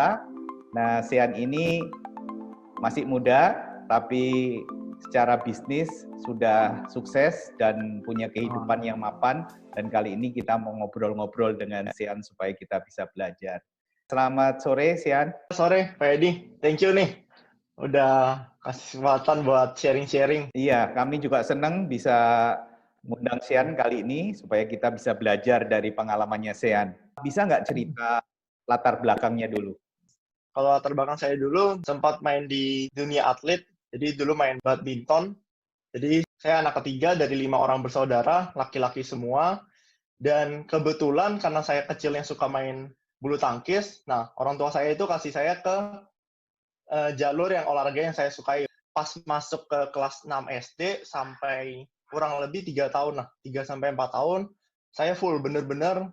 Jakarta. Nah, Sean ini masih muda, tapi secara bisnis sudah sukses dan punya kehidupan yang mapan. Dan kali ini kita mau ngobrol-ngobrol dengan Sean supaya kita bisa belajar. Selamat sore, Sean. Sore, Pak Edi. Thank you nih. Udah kasih kesempatan buat sharing-sharing. Iya, kami juga senang bisa mengundang Sean kali ini supaya kita bisa belajar dari pengalamannya Sean. Bisa nggak cerita latar belakangnya dulu? Kalau latar belakang saya dulu sempat main di dunia atlet. Jadi dulu main badminton. Jadi saya anak ketiga dari 5 orang bersaudara, laki-laki semua. Dan kebetulan karena saya kecil yang suka main bulu tangkis, nah orang tua saya itu kasih saya ke jalur yang olahraga yang saya sukai. Pas masuk ke kelas 6 SD sampai kurang lebih 3 tahun lah, 3-4 tahun, saya full bener-bener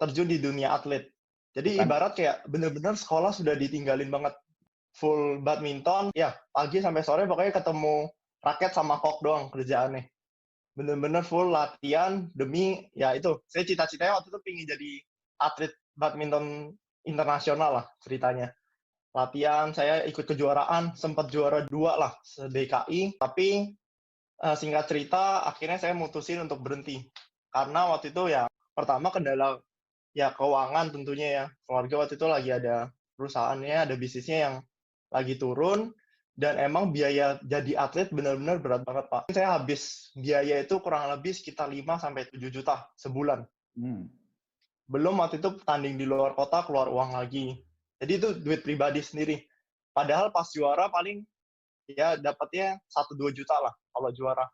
terjun di dunia atlet. Jadi ibarat kayak bener-bener sekolah sudah ditinggalin banget. Full badminton, ya pagi sampai sore pokoknya ketemu raket sama kok doang kerjaannya. Bener-bener full latihan demi, ya itu, saya cita-citanya waktu itu pengen jadi atlet badminton internasional lah ceritanya. Latihan, saya ikut kejuaraan, sempat juara 2 lah se-DKI, tapi singkat cerita akhirnya saya mutusin untuk berhenti. Karena waktu itu ya pertama kendala ya keuangan tentunya ya. Keluarga waktu itu lagi ada perusahaannya, ada bisnisnya yang lagi turun, dan emang biaya jadi atlet benar-benar berat banget, Pak. Saya habis biaya itu kurang lebih sekitar 5-7 juta sebulan. Belum waktu itu tanding di luar kota, keluar uang lagi. Jadi itu duit pribadi sendiri. Padahal pas juara paling ya dapatnya 1-2 juta lah kalau juara.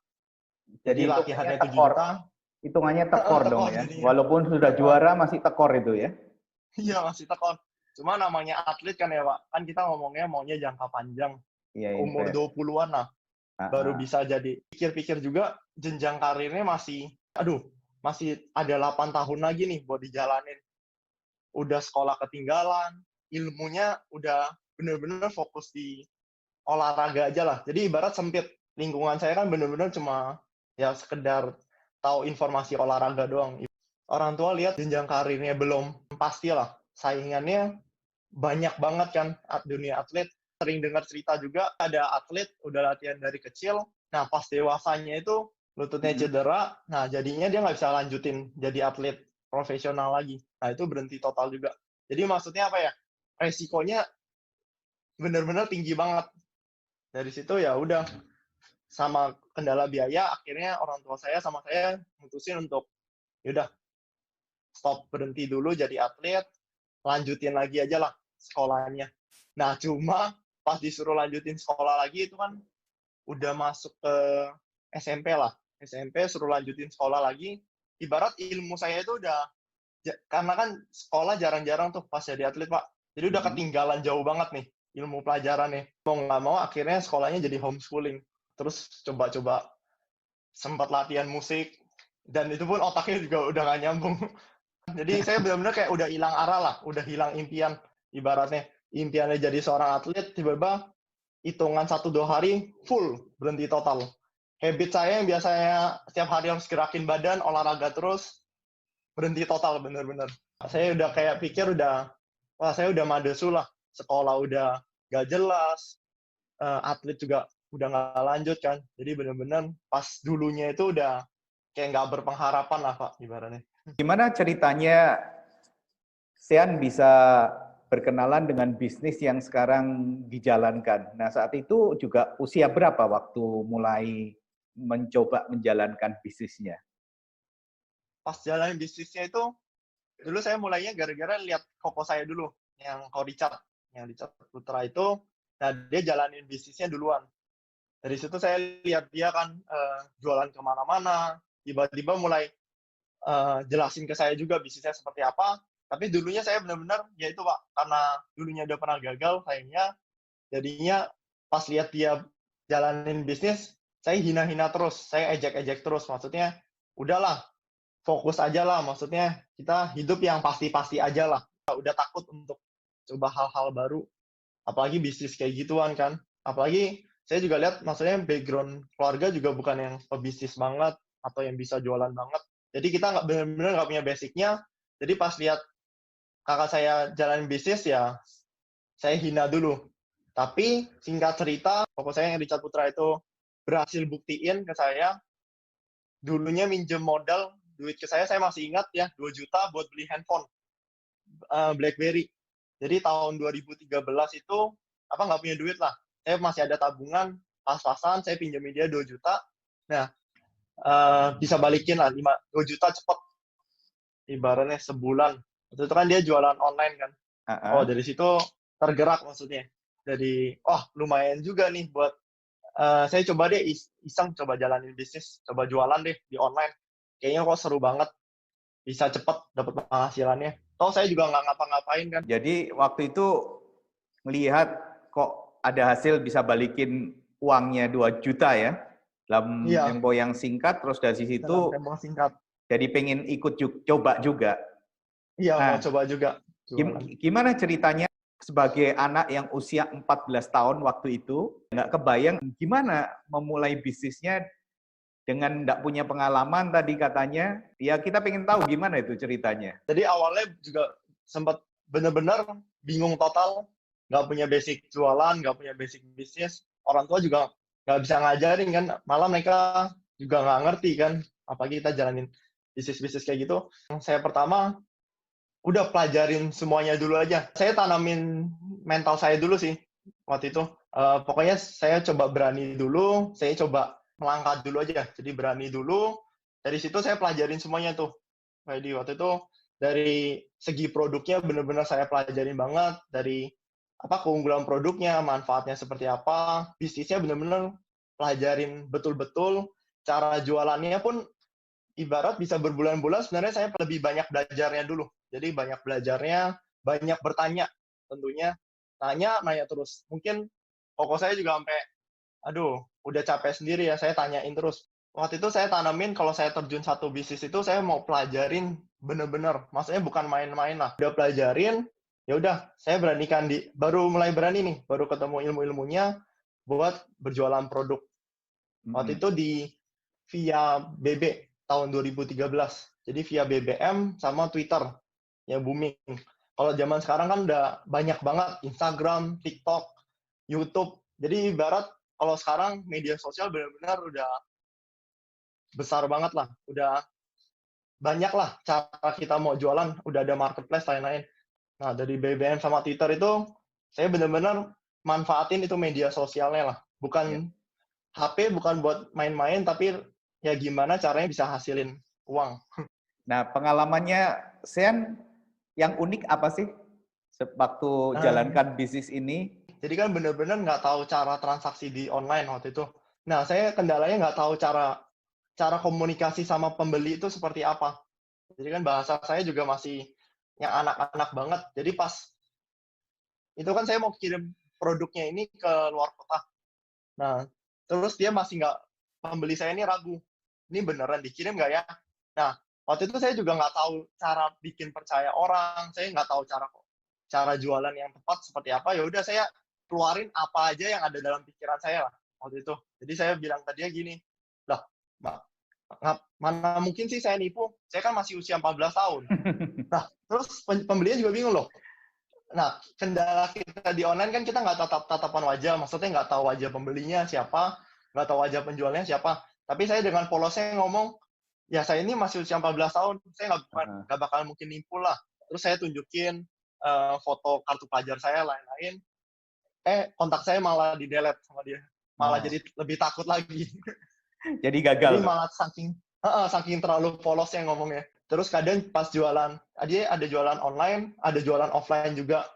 Jadi latihannya 7 juta. Hitungannya tekor dong ya. Jadinya. Walaupun sudah juara masih tekor itu ya. Iya, masih tekor. Cuma namanya atlet kan ya, Pak. Kan kita ngomongnya maunya jangka panjang. Iya, umur 20-an lah. Baru bisa jadi. Pikir-pikir juga jenjang karirnya masih ada 8 tahun lagi nih buat dijalanin. Udah sekolah ketinggalan, ilmunya udah bener-bener fokus di olahraga aja lah. Jadi ibarat sempit. Lingkungan saya kan bener-bener cuma ya sekedar tahu informasi olahraga doang. Orang tua lihat jenjang karirnya belum pasti lah. Saingannya banyak banget kan dunia atlet. Sering dengar cerita juga ada atlet udah latihan dari kecil. Nah pas dewasanya itu lututnya cedera. Nah jadinya dia nggak bisa lanjutin jadi atlet profesional lagi. Nah itu berhenti total juga. Jadi maksudnya apa ya? Resikonya benar-benar tinggi banget. Dari situ ya udah, sama kendala biaya, akhirnya orang tua saya sama saya mutusin untuk yaudah stop, berhenti dulu jadi atlet, lanjutin lagi aja lah sekolahnya. Nah cuma pas disuruh lanjutin sekolah lagi itu kan udah masuk ke SMP lah. SMP suruh lanjutin sekolah lagi, ibarat ilmu saya itu udah, karena kan sekolah jarang-jarang tuh pas jadi atlet, Pak. Jadi udah ketinggalan jauh banget nih ilmu pelajarannya. Mau nggak mau akhirnya sekolahnya jadi homeschooling. Terus coba-coba sempat latihan musik, dan itu pun otaknya juga udah nggak nyambung. Jadi saya benar-benar kayak udah hilang arah lah, udah hilang impian. Ibaratnya impiannya jadi seorang atlet, tiba-tiba hitungan 1-2 hari full berhenti total. Habit saya yang biasanya setiap hari harus gerakin badan, olahraga terus, berhenti total bener-bener. Saya udah kayak pikir wah saya udah madesu lah, sekolah udah gak jelas, atlet juga udah gak lanjut kan. Jadi bener-bener pas dulunya itu udah kayak gak berpengharapan lah, Pak, ibaratnya. Gimana ceritanya Sean bisa berkenalan dengan bisnis yang sekarang dijalankan? Nah saat itu juga usia berapa waktu mulai mencoba menjalankan bisnisnya? Pas jalanin bisnisnya itu, dulu saya mulainya gara-gara lihat koko saya dulu, yang Richard Putra itu, nah dia jalanin bisnisnya duluan. Dari situ saya lihat dia kan jualan kemana-mana, tiba-tiba mulai jelasin ke saya juga bisnisnya seperti apa. Tapi dulunya saya benar-benar, ya itu Pak, karena dulunya udah pernah gagal sayangnya, jadinya pas lihat dia jalanin bisnis, saya hina-hina terus, saya ejek-ejek terus, maksudnya udahlah, fokus aja lah, maksudnya kita hidup yang pasti-pasti aja lah. Udah takut untuk coba hal-hal baru, apalagi bisnis kayak gituan kan. Apalagi saya juga lihat, maksudnya background keluarga juga bukan yang pebisnis banget, atau yang bisa jualan banget. Jadi kita benar-benar nggak punya basicnya. Jadi pas lihat kakak saya jalanin bisnis, ya saya hina dulu. Tapi singkat cerita, pokok saya yang Richard Putra itu berhasil buktiin ke saya, dulunya minjem modal duit ke saya masih ingat ya, 2 juta buat beli handphone BlackBerry. Jadi tahun 2013 itu apa nggak punya duit lah. Saya masih ada tabungan, pas-pasan saya pinjemin dia 2 juta. Nah, bisa balikin lah 2 juta cepet. Ibaratnya sebulan. Itu kan dia jualan online kan. Oh, dari situ tergerak maksudnya. Jadi, lumayan juga nih buat saya coba deh iseng coba jalanin bisnis, coba jualan deh di online. Kayaknya kok seru banget. Bisa cepet dapat penghasilannya. Toh saya juga nggak ngapa-ngapain kan. Jadi waktu itu melihat kok ada hasil bisa balikin uangnya 2 juta ya dalam tempo yang singkat, terus dari situ jadi pengen ikut coba juga. Iya, mau coba juga. Gimana ceritanya sebagai anak yang usia 14 tahun waktu itu, nggak kebayang gimana memulai bisnisnya dengan nggak punya pengalaman tadi katanya. Ya kita pengen tahu gimana itu ceritanya. Jadi awalnya juga sempat benar-benar bingung total, nggak punya basic jualan, nggak punya basic bisnis. Orang tua juga nggak bisa ngajarin kan, malah mereka juga nggak ngerti kan, apalagi kita jalanin bisnis-bisnis kayak gitu. Saya pertama udah pelajarin semuanya dulu aja. Saya tanamin mental saya dulu sih waktu itu. Pokoknya saya coba berani dulu, saya coba melangkah dulu aja. Jadi berani dulu. Dari situ saya pelajarin semuanya tuh. Jadi waktu itu dari segi produknya benar-benar saya pelajarin banget. Dari keunggulan produknya, manfaatnya seperti apa, bisnisnya benar-benar pelajarin betul-betul. Cara jualannya pun ibarat bisa berbulan-bulan, sebenarnya saya lebih banyak belajarnya dulu. Jadi banyak belajarnya, banyak bertanya tentunya. Nanya terus. Mungkin pokok saya juga sampai, udah capek sendiri ya, saya tanyain terus. Waktu itu saya tanamin kalau saya terjun satu bisnis itu, saya mau pelajarin bener-bener. Maksudnya bukan main-main lah. Udah pelajarin, ya udah, saya beranikan baru mulai berani nih, baru ketemu ilmu-ilmunya buat berjualan produk. Waktu itu via BB tahun 2013. Jadi via BBM sama Twitter yang booming. Kalau zaman sekarang kan udah banyak banget Instagram, TikTok, YouTube. Jadi ibarat kalau sekarang media sosial benar-benar udah besar banget lah. Udah banyak lah cara kita mau jualan. Udah ada marketplace lain-lain. Nah, dari BBM sama Twitter itu saya benar-benar manfaatin itu media sosialnya lah. Bukan HP, bukan buat main-main, tapi ya gimana caranya bisa hasilin uang. Nah, pengalamannya Sean yang unik apa sih waktu jalankan bisnis ini? Jadi kan benar-benar nggak tahu cara transaksi di online waktu itu. Nah, saya kendalanya nggak tahu cara komunikasi sama pembeli itu seperti apa. Jadi kan bahasa saya juga masih yang anak-anak banget. Jadi pas itu kan saya mau kirim produknya ini ke luar kota. Nah, terus dia masih pembeli saya ini ragu. Ini beneran dikirim nggak ya? Nah, waktu itu saya juga nggak tahu cara bikin percaya orang. Saya nggak tahu cara jualan yang tepat seperti apa. Ya udah saya keluarin apa aja yang ada dalam pikiran saya lah waktu itu. Jadi saya bilang ke dia gini, lah, mana mungkin sih saya nipu? Saya kan masih usia 14 tahun. Nah, terus pembelinya juga bingung loh. Nah, kendala kita di online kan kita nggak tatapan wajah, maksudnya nggak tahu wajah pembelinya siapa, nggak tahu wajah penjualnya siapa. Tapi saya dengan polosnya ngomong, ya saya ini masih usia 14 tahun, saya nggak bakal mungkin nipu lah. Terus saya tunjukin foto kartu pelajar saya, lain-lain. Kontak saya malah di-delete sama dia. Malah jadi lebih takut lagi. Jadi gagal. Jadi malah saking terlalu polosnya ngomongnya. Terus kadang pas jualan, dia ada jualan online, ada jualan offline juga.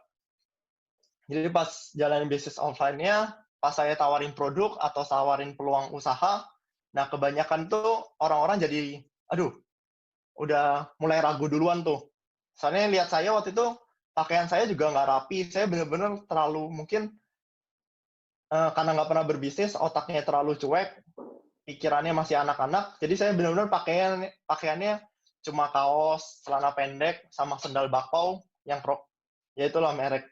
Jadi pas jalanin bisnis offline-nya, pas saya tawarin produk atau tawarin peluang usaha, nah kebanyakan tuh orang-orang jadi, udah mulai ragu duluan tuh. Soalnya lihat saya waktu itu, pakaian saya juga nggak rapi, saya bener-bener terlalu mungkin karena nggak pernah berbisnis, otaknya terlalu cuek, pikirannya masih anak-anak, jadi saya bener-bener pakaiannya cuma kaos, celana pendek, sama sendal bakpao yang ya itulah merek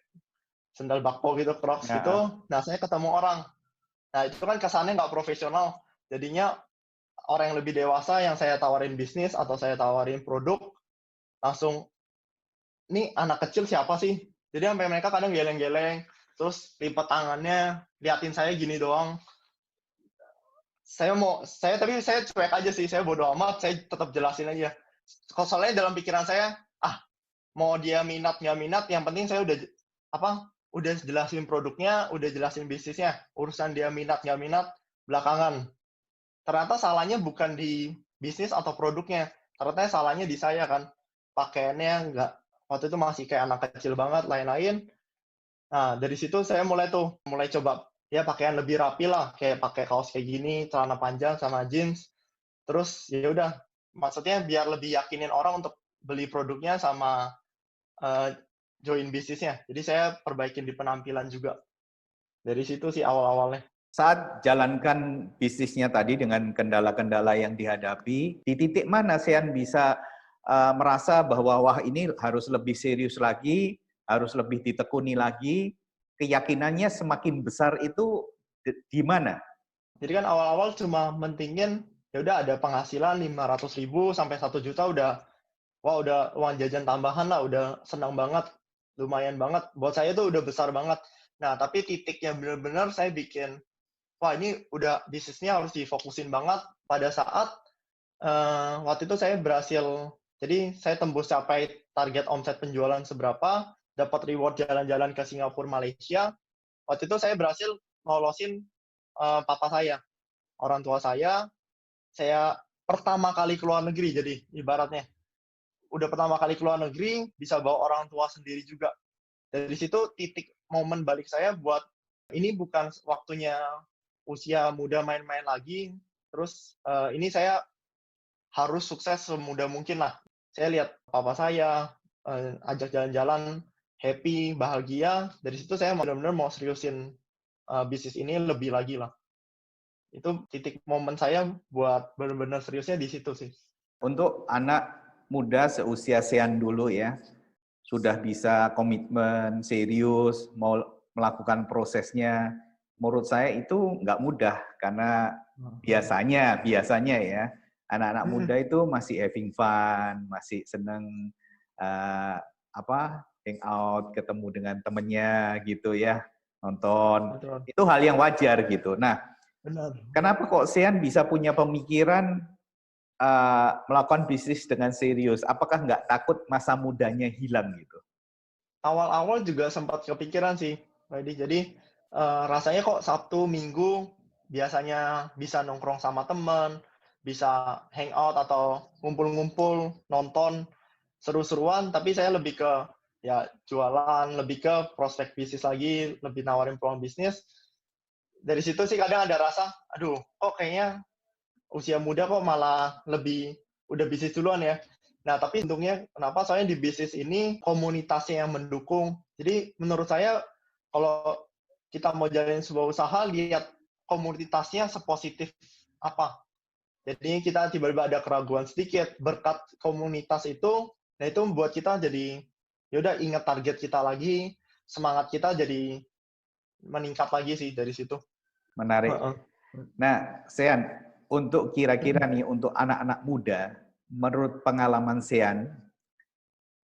sendal bakpao gitu, Crocs gitu. Nah, saya ketemu orang. Nah, itu kan kesannya nggak profesional. Jadinya orang yang lebih dewasa yang saya tawarin bisnis atau saya tawarin produk, langsung, ini anak kecil siapa sih? Jadi sampai mereka kadang geleng-geleng, terus lipat tangannya, liatin saya gini doang. Tapi saya cuek aja sih, saya bodo amat, saya tetap jelasin aja. Soalnya dalam pikiran saya, mau dia minat nggak minat, yang penting saya udah jelasin produknya, udah jelasin bisnisnya. Urusan dia minat nggak minat, belakangan. Ternyata salahnya bukan di bisnis atau produknya, ternyata salahnya di saya kan. Pakaiannya waktu itu masih kayak anak kecil banget, lain-lain. Nah, dari situ saya mulai coba ya pakaian lebih rapi lah, kayak pakai kaos kayak gini, celana panjang sama jeans. Terus ya udah, maksudnya biar lebih yakinin orang untuk beli produknya sama join bisnisnya. Jadi saya perbaikin di penampilan juga. Dari situ sih awal-awalnya. Saat jalankan bisnisnya tadi dengan kendala-kendala yang dihadapi, di titik mana Sean bisa merasa bahwa wah ini harus lebih serius lagi, harus lebih ditekuni lagi, keyakinannya semakin besar itu di mana? Jadi kan awal-awal cuma mentingin ya udah ada penghasilan 500.000 sampai 1 juta udah uang jajan tambahan lah, udah senang banget, lumayan banget. Buat saya tuh udah besar banget. Nah, tapi titiknya benar-benar saya bikin, wah ini udah bisnisnya harus difokusin banget pada saat waktu itu saya berhasil, jadi saya tembus capai target omset penjualan seberapa, dapat reward jalan-jalan ke Singapura, Malaysia. Waktu itu saya berhasil lolosin papa saya, orang tua saya pertama kali ke luar negeri, jadi ibaratnya udah pertama kali ke luar negeri, bisa bawa orang tua sendiri juga. Dari situ titik momen balik saya buat, ini bukan waktunya usia muda main-main lagi, terus ini saya harus sukses semudah mungkin lah. Saya lihat papa saya ajak jalan-jalan, happy, bahagia. Dari situ saya benar-benar mau seriusin bisnis ini lebih lagi lah. Itu titik momen saya buat benar-benar seriusnya di situ sih. Untuk anak muda seusia Sean dulu ya, sudah bisa komitmen, serius, mau melakukan prosesnya, menurut saya itu nggak mudah, karena biasanya ya, anak-anak muda itu masih having fun, masih seneng hang out, ketemu dengan temennya gitu ya, nonton. Betul. Itu hal yang wajar gitu. Nah, Benar. kenapa kok Sean bisa punya pemikiran melakukan bisnis dengan serius? Apakah nggak takut masa mudanya hilang gitu? Awal-awal juga sempat kepikiran sih, Lady. Jadi rasanya kok Sabtu, Minggu biasanya bisa nongkrong sama teman, bisa hangout atau ngumpul-ngumpul, nonton, seru-seruan, tapi saya lebih ke ya jualan, lebih ke prospek bisnis lagi, lebih nawarin peluang bisnis. Dari situ sih kadang ada rasa, aduh, kok kayaknya usia muda kok malah lebih udah bisnis duluan ya. Nah, tapi untungnya kenapa? Soalnya di bisnis ini komunitasnya yang mendukung. Jadi menurut saya kalau kita mau jalanin sebuah usaha, lihat komunitasnya sepositif apa. Jadi kita tiba-tiba ada keraguan sedikit, berkat komunitas itu, nah itu membuat kita jadi, yaudah ingat target kita lagi, semangat kita jadi meningkat lagi sih dari situ. Menarik. Nah, Sean, untuk kira-kira nih, untuk anak-anak muda, menurut pengalaman Sean,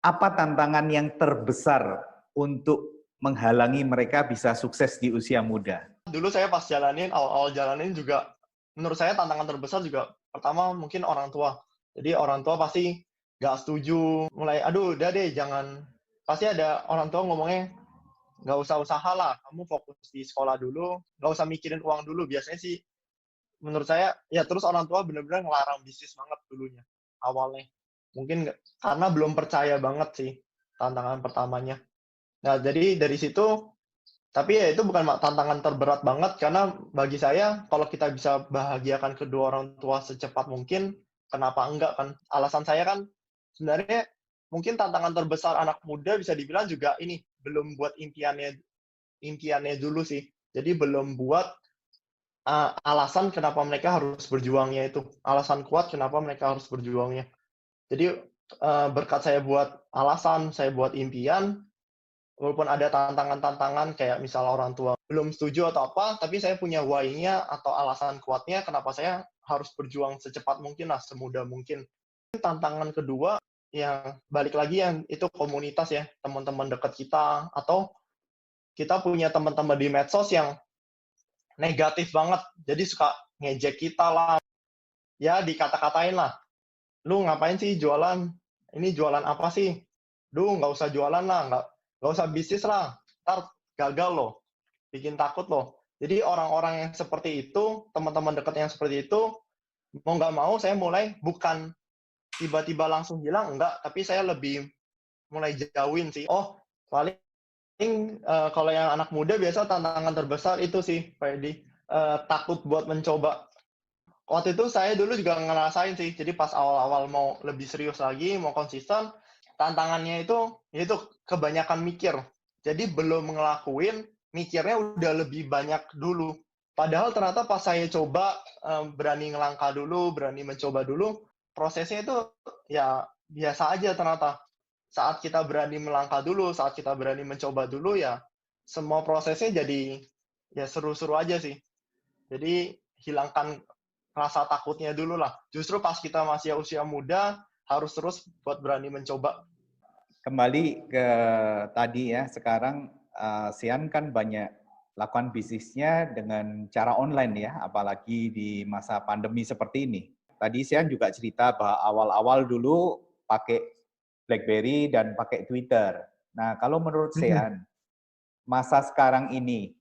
apa tantangan yang terbesar untuk menghalangi mereka bisa sukses di usia muda? Dulu saya pas awal-awal jalanin juga, menurut saya tantangan terbesar juga, pertama mungkin orang tua. Jadi orang tua pasti nggak setuju, mulai, aduh udah deh jangan, pasti ada orang tua ngomongnya, nggak usah usaha lah, kamu fokus di sekolah dulu, nggak usah mikirin uang dulu. Biasanya sih, menurut saya, ya terus orang tua benar-benar ngelarang bisnis banget dulunya, awalnya. Mungkin karena belum percaya banget sih, tantangan pertamanya. Nah, jadi dari situ, tapi ya itu bukan tantangan terberat banget, karena bagi saya, kalau kita bisa bahagiakan kedua orang tua secepat mungkin, kenapa enggak kan? Alasan saya kan, sebenarnya mungkin tantangan terbesar anak muda bisa dibilang juga ini, belum buat impiannya dulu sih. Jadi belum buat alasan kenapa mereka harus berjuangnya itu. Alasan kuat kenapa mereka harus berjuangnya. Jadi berkat saya buat alasan, saya buat impian, walaupun ada tantangan-tantangan kayak misal orang tua belum setuju atau apa, tapi saya punya why-nya atau alasan kuatnya kenapa saya harus berjuang secepat mungkin lah, semudah mungkin. Tantangan kedua, yang balik lagi yang itu komunitas ya, teman-teman dekat kita, atau kita punya teman-teman di medsos yang negatif banget. Jadi suka ngejek kita lah, ya dikata-katain lah. Lu ngapain sih jualan? Ini jualan apa sih? Duh, nggak usah jualan lah, nggak usah bisnis lah. Ntar gagal loh, bikin takut loh. Jadi orang-orang yang seperti itu, teman-teman dekat yang seperti itu, mau nggak mau saya mulai bukan tiba-tiba langsung hilang, enggak. Tapi saya lebih mulai jauhin sih. Oh, paling kalau yang anak muda biasa tantangan terbesar itu sih, Pak Edi. Takut buat mencoba. Waktu itu saya dulu juga ngerasain sih. Jadi pas awal-awal mau lebih serius lagi, mau konsisten, tantangannya itu kebanyakan mikir. Jadi belum ngelakuin, mikirnya udah lebih banyak dulu. Padahal ternyata pas saya coba, berani ngelangkah dulu, berani mencoba dulu, prosesnya itu ya biasa aja ternyata. Saat kita berani melangkah dulu, saat kita berani mencoba dulu, ya semua prosesnya jadi ya seru-seru aja sih. Jadi hilangkan rasa takutnya dulu lah. Justru pas kita masih usia muda, harus terus buat berani mencoba. Kembali ke tadi ya, sekarang Sian kan banyak lakukan bisnisnya dengan cara online ya, apalagi di masa pandemi seperti ini. Tadi Sian juga cerita bahwa awal-awal dulu pakai BlackBerry dan pakai Twitter. Nah, kalau menurut Sian, masa sekarang ini,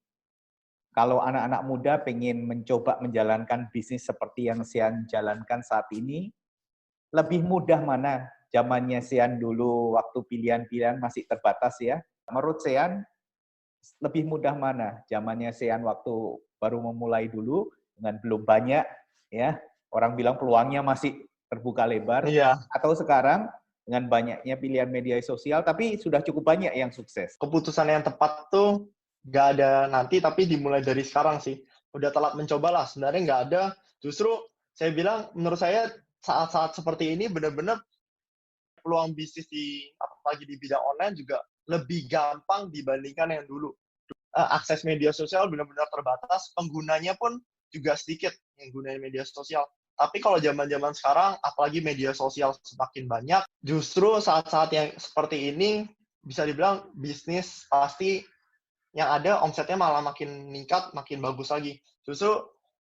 kalau anak-anak muda pengen mencoba menjalankan bisnis seperti yang Sian jalankan saat ini, lebih mudah mana? Zamannya Sian dulu waktu pilihan-pilihan masih terbatas ya. Menurut Sian, lebih mudah mana? Zamannya Sian waktu baru memulai dulu dengan belum banyak ya. Orang bilang peluangnya masih terbuka lebar. Iya. Atau sekarang dengan banyaknya pilihan media sosial tapi sudah cukup banyak yang sukses. Keputusan yang tepat tuh nggak ada nanti, tapi dimulai dari sekarang sih. Udah telat mencoba lah, sebenarnya nggak ada. Justru saya bilang, menurut saya saat-saat seperti ini benar-benar peluang bisnis apalagi di bidang online juga lebih gampang dibandingkan yang dulu. Akses media sosial benar-benar terbatas, penggunanya pun juga sedikit yang gunain media sosial. Tapi kalau zaman-zaman sekarang, apalagi media sosial semakin banyak, justru saat-saat yang seperti ini, bisa dibilang bisnis pasti yang ada omsetnya malah makin meningkat, makin bagus lagi. Justru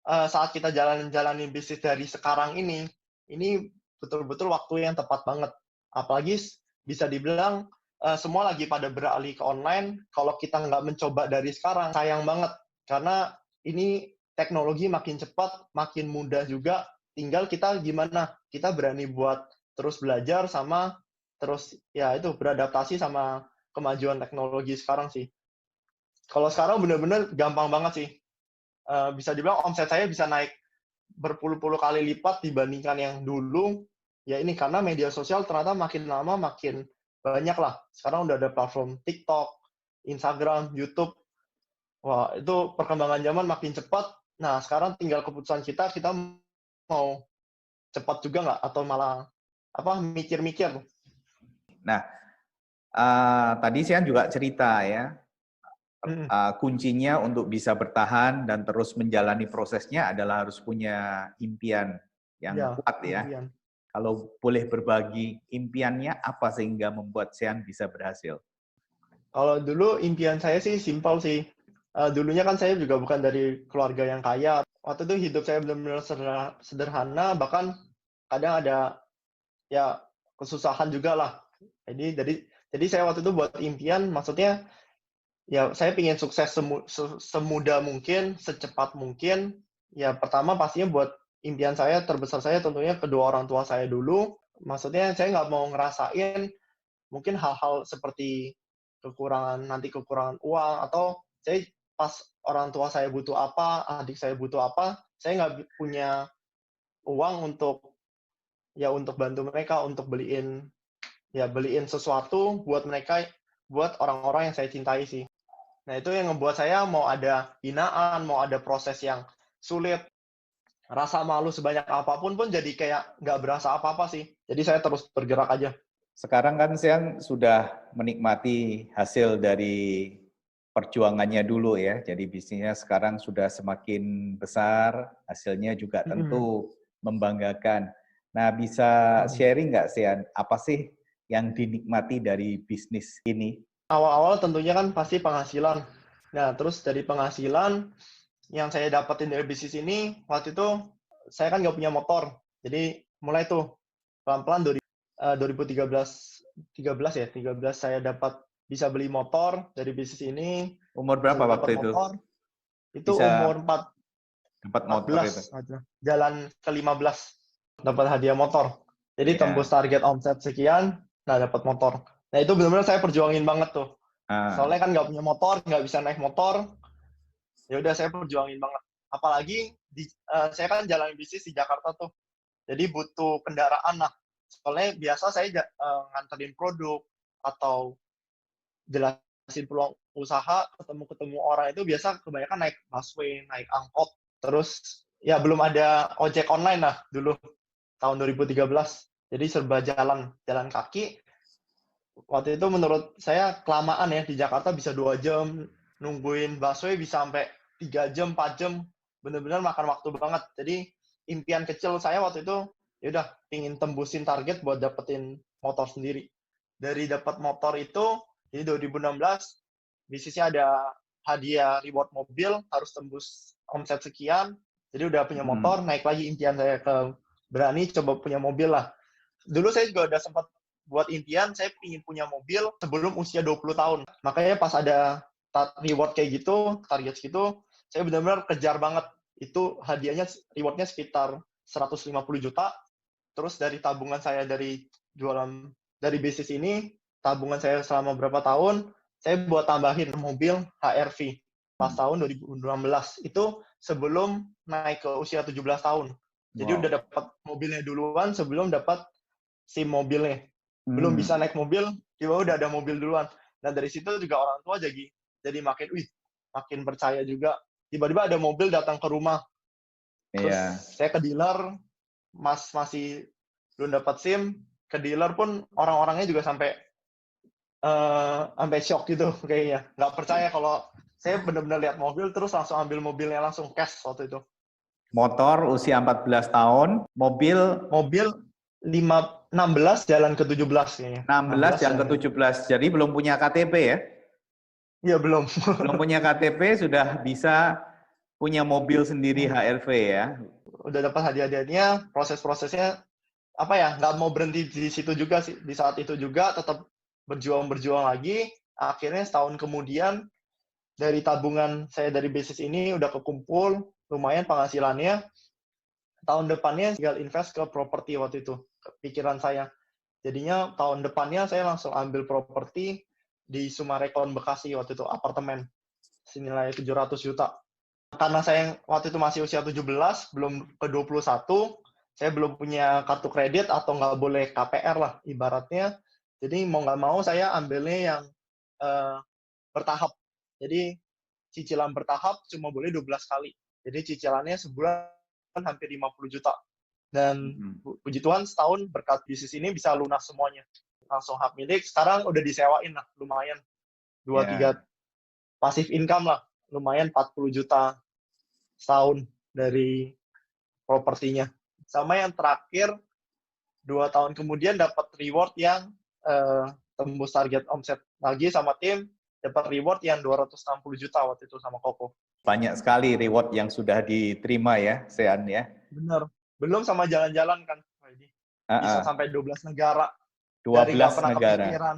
saat kita jalanin bisnis dari sekarang ini betul-betul waktu yang tepat banget. Apalagi bisa dibilang semua lagi pada beralih ke online. Kalau kita nggak mencoba dari sekarang, sayang banget. Karena ini teknologi makin cepat, makin mudah juga. Tinggal kita gimana, kita berani buat terus belajar sama terus ya itu beradaptasi sama kemajuan teknologi sekarang sih. Kalau sekarang benar-benar gampang banget sih. Bisa dibilang omset saya bisa naik berpuluh-puluh kali lipat dibandingkan yang dulu. Ya ini karena media sosial ternyata makin lama makin banyak lah. Sekarang udah ada platform TikTok, Instagram, YouTube. Wah, itu perkembangan zaman makin cepat. Nah, sekarang tinggal keputusan kita mau cepat juga nggak? Atau malah mikir-mikir. Nah, tadi Sian juga cerita ya, kuncinya untuk bisa bertahan dan terus menjalani prosesnya adalah harus punya impian yang kuat ya. Impian. Kalau boleh berbagi impiannya apa sehingga membuat Sian bisa berhasil? Kalau dulu impian saya sih simpel sih. Dulunya kan saya juga bukan dari keluarga yang kaya. Waktu itu hidup saya benar-benar sederhana, bahkan kadang ada ya kesusahan juga lah. Jadi saya waktu itu buat impian, maksudnya ya saya ingin sukses semudah mungkin, secepat mungkin. Ya pertama pastinya buat impian saya terbesar saya tentunya kedua orang tua saya dulu. Maksudnya saya nggak mau ngerasain mungkin hal-hal seperti kekurangan uang, atau saya pas orang tua saya butuh apa, adik saya butuh apa, saya nggak punya uang untuk bantu mereka, untuk beliin sesuatu buat mereka, buat orang-orang yang saya cintai sih. Nah, itu yang ngebuat saya mau ada hinaan, mau ada proses yang sulit, rasa malu sebanyak apapun pun jadi kayak nggak berasa apa-apa sih. Jadi saya terus bergerak aja. Sekarang kan Sian sudah menikmati hasil dari perjuangannya dulu ya. Jadi bisnisnya sekarang sudah semakin besar, hasilnya juga tentu membanggakan. Nah, bisa sharing nggak, Sean? Apa sih yang dinikmati dari bisnis ini? Awal-awal tentunya kan pasti penghasilan. Nah, terus dari penghasilan yang saya dapetin dari bisnis ini, waktu itu saya kan nggak punya motor. Jadi mulai tuh pelan-pelan 2013 ya, 13 saya bisa beli motor dari bisnis ini. Umur berapa Dapat waktu itu? motor, itu Bisa umur dapat motor itu? 14, jalan ke 15, dapat hadiah motor. Jadi Ya. tembus target omset sekian, nah dapat motor. Nah itu benar-benar saya perjuangin banget tuh. Soalnya kan nggak punya motor, nggak bisa naik motor, ya udah saya perjuangin banget. Apalagi saya kan jalan bisnis di Jakarta tuh, jadi butuh kendaraan lah. Soalnya biasa saya nganterin produk atau jelasin peluang usaha, ketemu orang itu biasa kebanyakan naik busway, naik angkot. Terus ya belum ada ojek online lah dulu tahun 2013. Jadi serba jalan kaki. Waktu itu menurut saya kelamaan ya, di Jakarta bisa 2 jam, nungguin busway bisa sampai 3 jam, 4 jam, bener-bener makan waktu banget. Jadi impian kecil saya waktu itu, ya udah pingin tembusin target buat dapetin motor sendiri. Dari dapat motor itu, jadi 2016, bisnisnya ada hadiah reward mobil, harus tembus omset sekian, jadi udah punya motor, naik lagi impian saya ke berani coba punya mobil lah. Dulu saya juga udah sempat buat impian, saya ingin punya mobil sebelum usia 20 tahun. Makanya pas ada reward kayak gitu, target segitu, saya benar-benar kejar banget. Itu hadiahnya, rewardnya sekitar 150 juta. Terus dari tabungan saya dari jualan, dari bisnis ini, tabungan saya selama berapa tahun, saya buat tambahin mobil HR-V pas tahun 2016. Itu sebelum naik ke usia 17 tahun. Jadi udah dapat mobilnya duluan sebelum dapat SIM mobilnya. Belum bisa naik mobil, tiba-tiba udah ada mobil duluan. Nah dari situ juga orang tua jadi makin percaya juga. Tiba-tiba ada mobil datang ke rumah. Terus saya ke dealer, masih belum dapat SIM, ke dealer pun orang-orangnya juga sampai shock gitu kayaknya. Nggak percaya kalau saya benar-benar lihat mobil, terus langsung ambil mobilnya langsung cash waktu itu. Motor usia 14 tahun, mobil 16 jalan ke 17 kayaknya. 16 jalan ke 17. Jadi belum punya KTP ya? Iya, belum. Belum punya KTP sudah bisa punya mobil sendiri HR-V ya? Udah dapat hadiah-hadiahnya, proses-prosesnya apa ya, nggak mau berhenti di situ juga sih. Di saat itu juga tetap berjuang lagi. Akhirnya setahun kemudian dari tabungan saya dari bisnis ini udah kekumpul, lumayan penghasilannya. Tahun depannya tinggal invest ke properti waktu itu, pikiran saya. Jadinya tahun depannya saya langsung ambil properti di Sumarekon Bekasi waktu itu, apartemen senilai 700 juta. Karena saya waktu itu masih usia 17, belum ke 21, saya belum punya kartu kredit atau nggak boleh KPR lah ibaratnya. Jadi mau nggak mau saya ambilnya yang bertahap. Jadi cicilan bertahap cuma boleh 12 kali. Jadi cicilannya sebulan hampir 50 juta. Dan puji Tuhan setahun berkat bisnis ini bisa lunas semuanya. Langsung hak milik, sekarang udah disewain lah, lumayan. 2-3 pasif income lah, lumayan 40 juta setahun dari propertinya. Sama yang terakhir, 2 tahun kemudian dapat reward yang tembus target omset lagi sama tim, dapat reward yang 260 juta waktu itu sama Koko. Banyak sekali reward yang sudah diterima ya, Sean ya. Bener. Belum sama jalan-jalan kan, bisa sampai 12 negara. 12 dari nggak pernah negara. Kepikiran.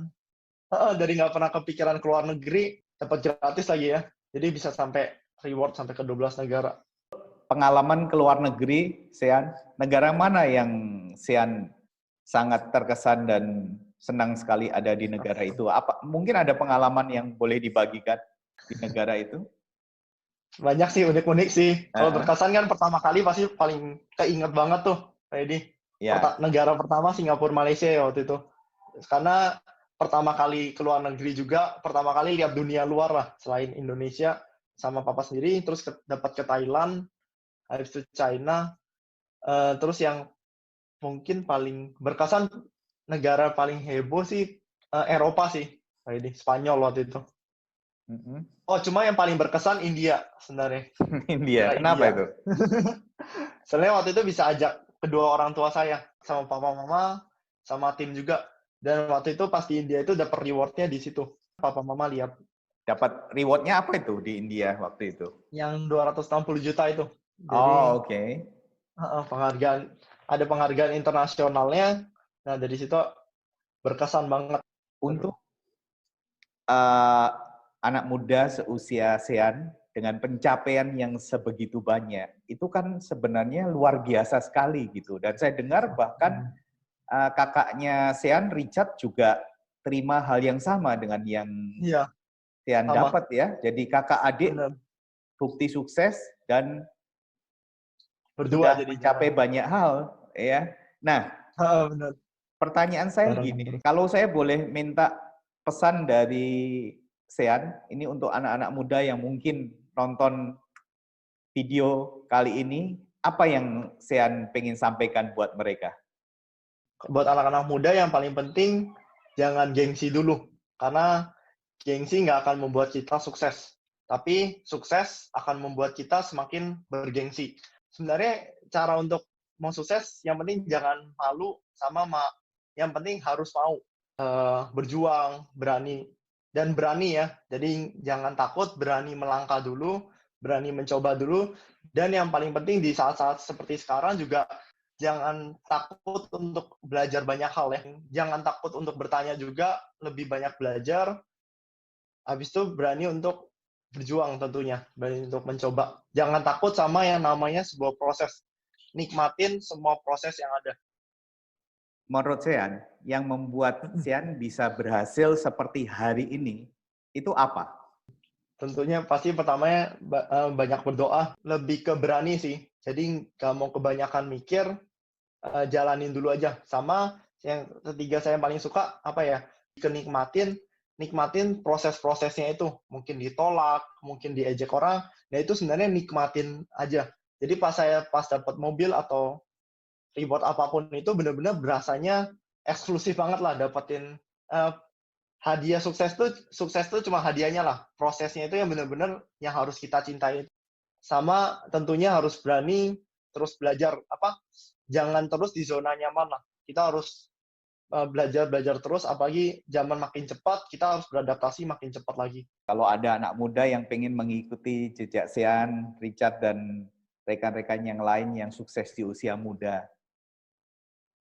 Dari nggak pernah kepikiran keluar negeri, dapat gratis lagi ya. Jadi bisa sampai reward sampai ke 12 negara. Pengalaman keluar negeri, Sean, negara mana yang Sean sangat terkesan dan senang sekali ada di negara itu? Apa mungkin ada pengalaman yang boleh dibagikan di negara itu? Banyak sih, unik-unik sih. Kalau terkesan kan pertama kali pasti paling keinget banget tuh, Freddy. Negara pertama Singapura, Malaysia ya waktu itu. Karena pertama kali keluar negeri juga, pertama kali lihat dunia luar lah, selain Indonesia sama papa sendiri, terus dapat ke Thailand, habis itu China, terus yang mungkin paling berkesan, negara paling heboh sih Eropa sih, Freddy. Spanyol waktu itu. Oh, cuma yang paling berkesan India sebenarnya. India, kenapa itu? Soalnya waktu itu bisa ajak kedua orang tua saya, sama papa mama, sama tim juga. Dan waktu itu pas di India itu dapat reward-nya di situ. Papa mama lihat. Dapat reward-nya apa itu di India waktu itu? Yang 260 juta itu. Jadi, Oh, oke. penghargaan, ada penghargaan internasionalnya. Nah, dari situ berkesan banget. Untuk anak muda seusia Sean dengan pencapaian yang sebegitu banyak, itu kan sebenarnya luar biasa sekali gitu. Dan saya dengar bahkan kakaknya Sean, Richard, juga terima hal yang sama dengan yang Sean dapat ya. Jadi kakak adik bukti sukses dan berdua sudah mencapai banyak hal ya. Nah, pertanyaan saya gini, kalau saya boleh minta pesan dari Sean, ini untuk anak-anak muda yang mungkin nonton video kali ini, apa yang Sean pengen sampaikan buat mereka? Buat anak-anak muda yang paling penting, jangan gengsi dulu. Karena gengsi nggak akan membuat kita sukses. Tapi sukses akan membuat kita semakin bergengsi. Sebenarnya cara untuk mau sukses, yang penting jangan malu sama yang penting harus mau. Berjuang, berani. Dan berani ya. Jadi jangan takut, berani melangkah dulu, berani mencoba dulu. Dan yang paling penting di saat-saat seperti sekarang juga, jangan takut untuk belajar banyak hal ya. Jangan takut untuk bertanya juga, lebih banyak belajar. Habis itu berani untuk berjuang tentunya, berani untuk mencoba. Jangan takut sama yang namanya sebuah proses. Nikmatin semua proses yang ada. Menurut Sean, yang membuat Sean bisa berhasil seperti hari ini, itu apa? Tentunya pasti pertamanya banyak berdoa, lebih ke berani sih. Jadi nggak mau kebanyakan mikir, jalanin dulu aja. Sama yang ketiga saya yang paling suka, nikmatin proses-prosesnya itu. Mungkin ditolak, mungkin diejek orang, nah itu sebenarnya nikmatin aja. Jadi pas dapat mobil atau reward apapun itu benar-benar berasanya eksklusif banget lah, dapetin hadiah sukses tuh cuma hadiahnya lah. Prosesnya itu yang benar-benar yang harus kita cintai. Sama tentunya harus berani terus belajar, jangan terus di zona nyaman lah. Kita harus belajar terus, apalagi zaman makin cepat, kita harus beradaptasi makin cepat lagi. Kalau ada anak muda yang pengen mengikuti jejak Sean, Richard, dan rekan-rekan yang lain yang sukses di usia muda,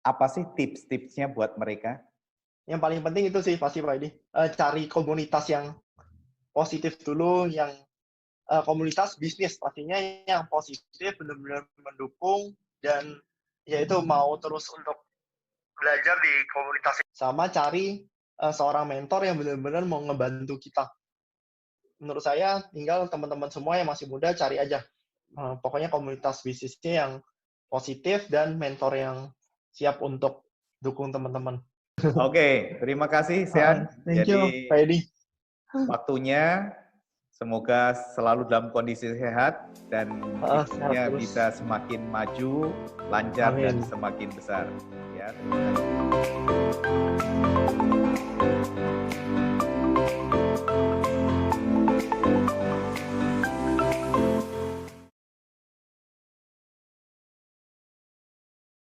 apa sih tips-tipsnya buat mereka? Yang paling penting itu sih pasti Pak Edi, cari komunitas yang positif dulu, yang komunitas bisnis pastinya yang positif, benar-benar mendukung, dan yaitu mau terus untuk belajar di komunitas. Sama cari seorang mentor yang benar-benar mau ngebantu kita. Menurut saya, tinggal teman-teman semua yang masih muda cari aja. Pokoknya komunitas bisnisnya yang positif dan mentor yang siap untuk dukung teman-teman. Oke, terima kasih Sean. Thank you, Pak Edi. Waktunya semoga selalu dalam kondisi sehat dan bisnisnya bisa semakin maju, lancar, dan semakin besar. Ya.